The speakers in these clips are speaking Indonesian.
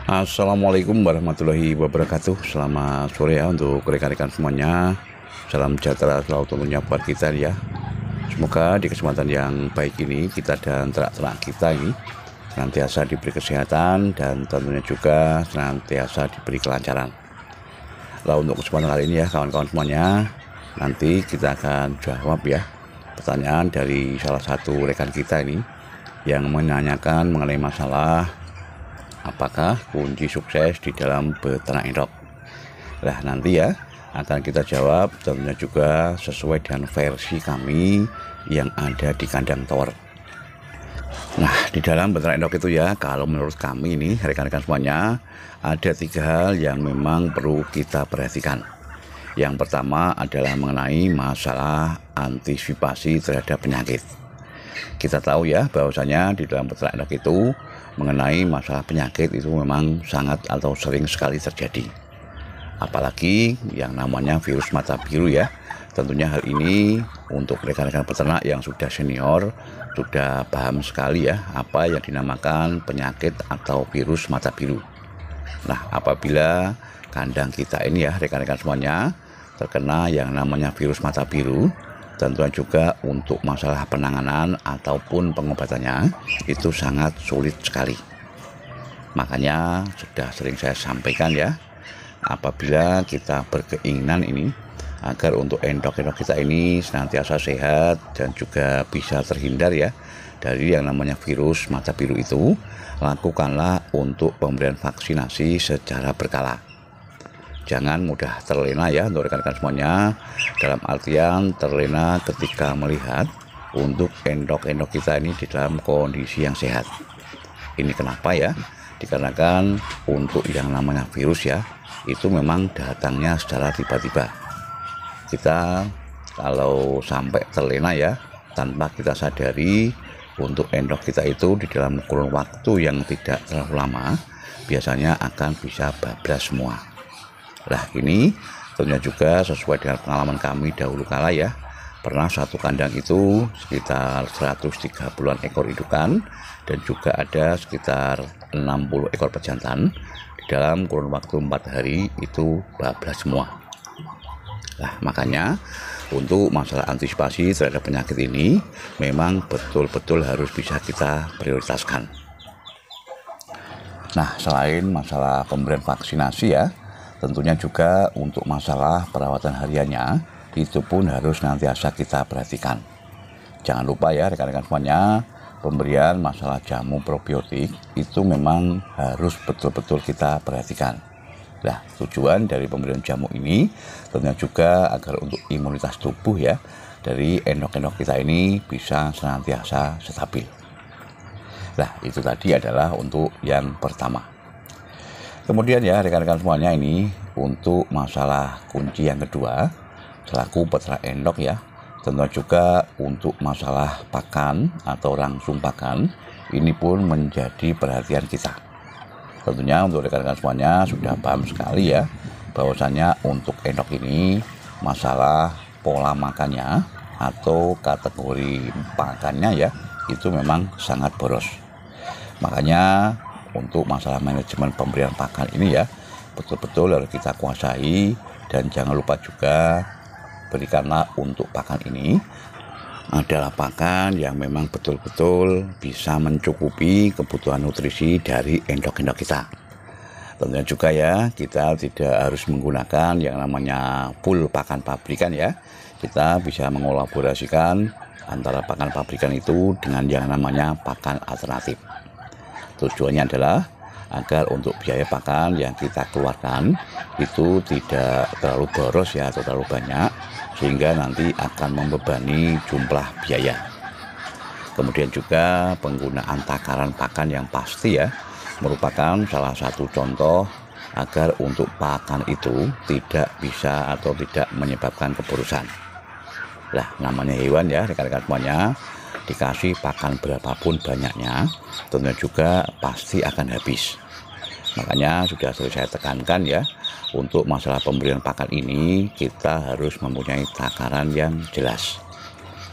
Assalamualaikum warahmatullahi wabarakatuh. Selamat sore ya untuk rekan-rekan semuanya. Salam sejahtera selalu tentunya buat kita ya. Semoga di kesempatan yang baik ini kita dan ternak-ternak kita ini senantiasa diberi kesehatan dan tentunya juga senantiasa diberi kelancaran. Lalu untuk kesempatan kali ini ya kawan-kawan semuanya, nanti kita akan jawab ya pertanyaan dari salah satu rekan kita ini yang menanyakan mengenai masalah apakah kunci sukses di dalam beternak endok. Nah nanti ya akan kita jawab tentunya juga sesuai dengan versi kami yang ada di kandang tower. Nah di dalam beternak endok itu ya, kalau menurut kami ini rekan-rekan semuanya, ada 3 hal yang memang perlu kita perhatikan. Yang pertama adalah mengenai masalah antisipasi terhadap penyakit. Kita tahu ya bahwasanya di dalam beternak endok itu mengenai masalah penyakit itu memang sangat atau sering sekali terjadi. Apalagi yang namanya virus mata biru ya. Tentunya hal ini untuk rekan-rekan peternak yang sudah senior sudah paham sekali ya apa yang dinamakan penyakit atau virus mata biru. Nah, apabila kandang kita ini ya rekan-rekan semuanya terkena yang namanya virus mata biru, tentunya juga untuk masalah penanganan ataupun pengobatannya itu sangat sulit sekali. Makanya sudah sering saya sampaikan ya, apabila kita berkeinginan ini agar untuk endok-endok kita ini senantiasa sehat dan juga bisa terhindar ya dari yang namanya virus mata biru itu, lakukanlah untuk pemberian vaksinasi secara berkala. Jangan mudah terlena ya untuk rekan-rekan semuanya, dalam artian terlena ketika melihat untuk endok-endok kita ini di dalam kondisi yang sehat. Ini kenapa ya? Dikarenakan untuk yang namanya virus ya, itu memang datangnya secara tiba-tiba. Kita kalau sampai terlena ya, tanpa kita sadari untuk endok kita itu di dalam kurun waktu yang tidak terlalu lama, biasanya akan bisa bablas semua. Nah ini tentunya juga sesuai dengan pengalaman kami dahulu kala ya. Pernah satu kandang itu sekitar 130-an ekor indukan dan juga ada sekitar 60 ekor pejantan. Di dalam kurun waktu 4 hari itu bablas semua. Nah makanya untuk masalah antisipasi terhadap penyakit ini memang betul-betul harus bisa kita prioritaskan. Nah selain masalah pemberian vaksinasi ya, tentunya juga untuk masalah perawatan hariannya itu pun harus nantiasa kita perhatikan. Jangan lupa ya rekan-rekan semuanya, pemberian masalah jamu probiotik itu memang harus betul-betul kita perhatikan. Nah tujuan dari pemberian jamu ini tentunya juga agar untuk imunitas tubuh ya dari endok-endok kita ini bisa senantiasa stabil. Nah itu tadi adalah untuk yang pertama. Kemudian ya rekan-rekan semuanya ini untuk masalah kunci yang kedua selaku peternak endok ya, tentunya juga untuk masalah pakan atau rangsung pakan ini pun menjadi perhatian kita. Tentunya untuk rekan-rekan semuanya sudah paham sekali ya bahwasanya untuk endok ini masalah pola makannya atau kategori pakannya ya itu memang sangat boros. Makanya untuk masalah manajemen pemberian pakan ini ya betul-betul harus kita kuasai, dan jangan lupa juga berikanlah untuk pakan ini adalah pakan yang memang betul-betul bisa mencukupi kebutuhan nutrisi dari endok-endok kita. Tentunya juga ya kita tidak harus menggunakan yang namanya full pakan pabrikan ya, kita bisa mengolaborasikan antara pakan pabrikan itu dengan yang namanya pakan alternatif. Tujuannya adalah agar untuk biaya pakan yang kita keluarkan itu tidak terlalu boros ya atau terlalu banyak sehingga nanti akan membebani jumlah biaya. Kemudian juga penggunaan takaran pakan yang pasti ya merupakan salah satu contoh agar untuk pakan itu tidak bisa atau tidak menyebabkan keborosan. Lah namanya hewan ya rekan-rekan semuanya, dikasih pakan berapapun banyaknya tentunya juga pasti akan habis. Makanya sudah sering saya tekankan ya, untuk masalah pemberian pakan ini kita harus mempunyai takaran yang jelas.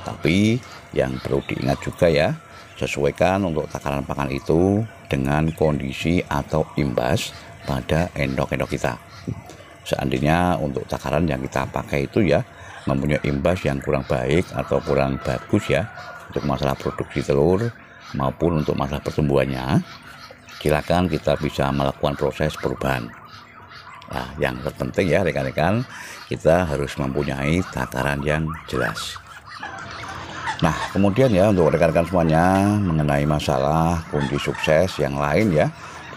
Tapi yang perlu diingat juga ya, sesuaikan untuk takaran pakan itu dengan kondisi atau imbas pada endok-endok kita. Seandainya untuk takaran yang kita pakai itu ya mempunyai imbas yang kurang baik atau kurang bagus ya untuk masalah produksi telur maupun untuk masalah pertumbuhannya, silakan kita bisa melakukan proses perubahan. Nah, yang terpenting ya rekan-rekan, kita harus mempunyai takaran yang jelas. Nah, kemudian ya untuk rekan-rekan semuanya mengenai masalah kunci sukses yang lain ya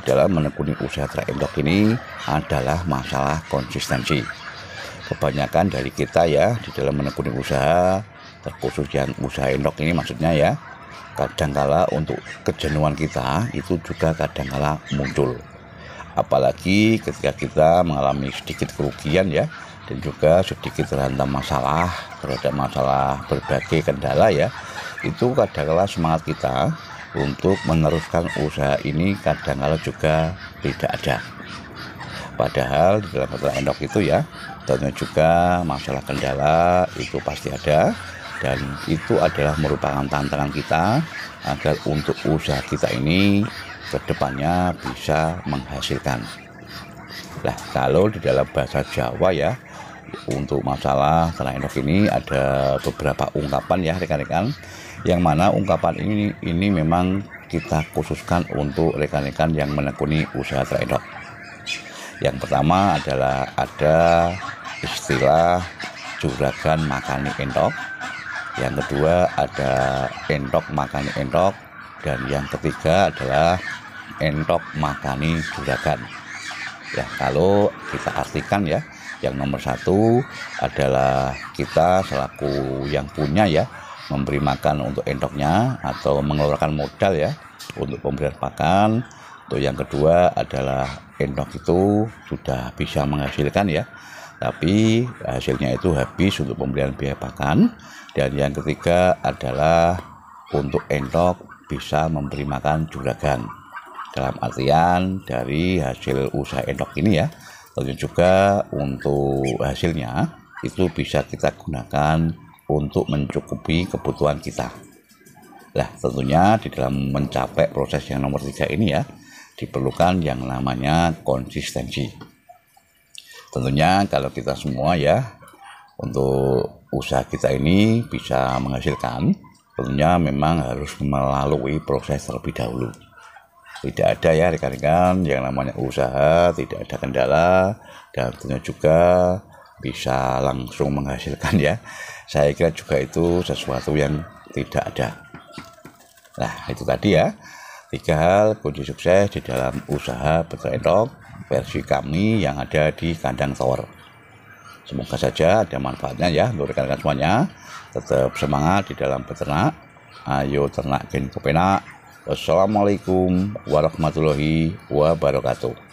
dalam menekuni usaha ternak endok ini adalah masalah konsistensi. Kebanyakan dari kita ya di dalam menekuni usaha, terkhusus yang usaha endok ini maksudnya ya, kadangkala untuk kejenuhan kita itu juga kadangkala muncul. Apalagi ketika kita mengalami sedikit kerugian ya, dan juga sedikit terhantam masalah terhadap masalah berbagai kendala ya, itu kadangkala semangat kita untuk meneruskan usaha ini kadangkala juga tidak ada. Padahal di dalam peternak endok itu ya tentunya juga masalah kendala itu pasti ada, dan itu adalah merupakan tantangan kita agar untuk usaha kita ini kedepannya bisa menghasilkan. Nah, kalau di dalam bahasa Jawa ya untuk masalah ternak endok ini ada beberapa ungkapan ya rekan-rekan, yang mana ungkapan ini memang kita khususkan untuk rekan-rekan yang menekuni usaha ternak endok. Yang pertama adalah ada istilah juragan makani endok, yang kedua ada endok makani endok, dan yang ketiga adalah endok makani juragan. Ya, kalau kita artikan ya, yang nomor satu adalah kita selaku yang punya ya memberi makan untuk endoknya atau mengeluarkan modal ya untuk pemberian pakan. Untuk yang kedua adalah endok itu sudah bisa menghasilkan ya, tapi hasilnya itu habis untuk pemberian biaya pakan. Dan yang ketiga adalah untuk endok bisa memberi makan juragan. Dalam artian dari hasil usaha endok ini ya, tentu juga untuk hasilnya itu bisa kita gunakan untuk mencukupi kebutuhan kita. Nah, tentunya di dalam mencapai proses yang nomor 3 ini ya, diperlukan yang namanya konsistensi. Tentunya kalau kita semua ya untuk usaha kita ini bisa menghasilkan, tentunya memang harus melalui proses terlebih dahulu. Tidak ada ya rekan-rekan yang namanya usaha tidak ada kendala, dan tentunya juga bisa langsung menghasilkan ya. Saya kira juga itu sesuatu yang tidak ada. Nah, itu tadi ya 3 hal kunci sukses di dalam usaha peternak endok versi kami yang ada di Kandang Tower. Semoga saja ada manfaatnya ya untuk rekan-rekan semuanya. Tetap semangat di dalam peternak. Ayo ternak gen kepenak. Wassalamualaikum warahmatullahi wabarakatuh.